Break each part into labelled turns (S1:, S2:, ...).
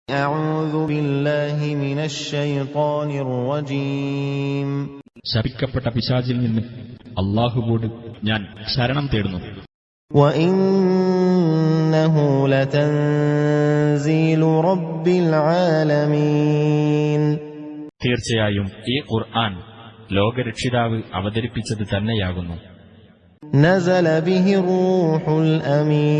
S1: أعوذ بالله من الشيطان الرجيم.
S2: ശപിക്കപ്പെട്ട പിശാചിൽ നിന്ന് അല്ലാഹുവോട് ഞാൻ ശരണം തേടുന്നു.
S1: وإنه لتنزيل رب العالمين.
S2: തീർച്ചയായും ഈ ഖുർആൻ ലോകരക്ഷിതാവ് അവതരിപ്പിച്ചത് തന്നെയാകുന്നു.
S1: نزل به الروح الأمين.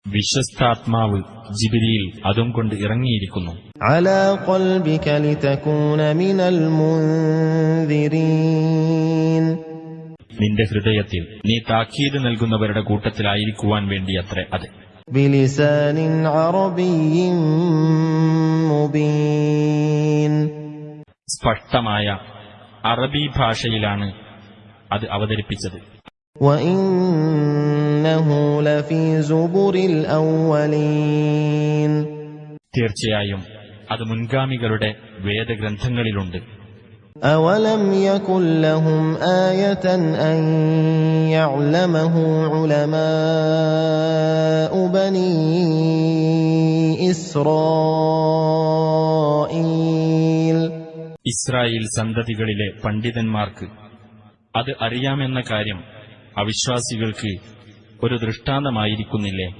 S2: വിശ്വസ്താത്മാവ് ജിബ്രീൽ അതും കൊണ്ട് ഇറങ്ങിയിരിക്കുന്നു.
S1: على قلبك لتكون من المنذرين.
S2: നിന്റെ ഹൃദയത്തിൽ നീ താക്കീത് നൽകുന്നവരുടെ കൂട്ടത്തിലായിരിക്കുവാൻ വേണ്ടിയത്രേ അത്.
S1: بلسان عربي مبين.
S2: സ്പഷ്ടമായ അറബി ഭാഷയിലാണ് അത് അവതരിപ്പിച്ചത്.
S1: وإنه لفي زبر الأولين.
S2: തീർച്ചയായും അത് മുൻഗാമികളുടെ വേദഗ്രന്ഥങ്ങളിലുണ്ട്.
S1: أولم يكن لهم آية أن يعلمه علماء بني إسرائيل.
S2: ഇസ്രായേൽ സന്തതികളിലെ പണ്ഡിതന്മാർക്ക് അത് അറിയാമെന്ന കാര്യം അവിശ്വാസികൾക്ക് ഒരു ദൃഷ്ടാന്തമായിരിക്കുന്നില്ലേ?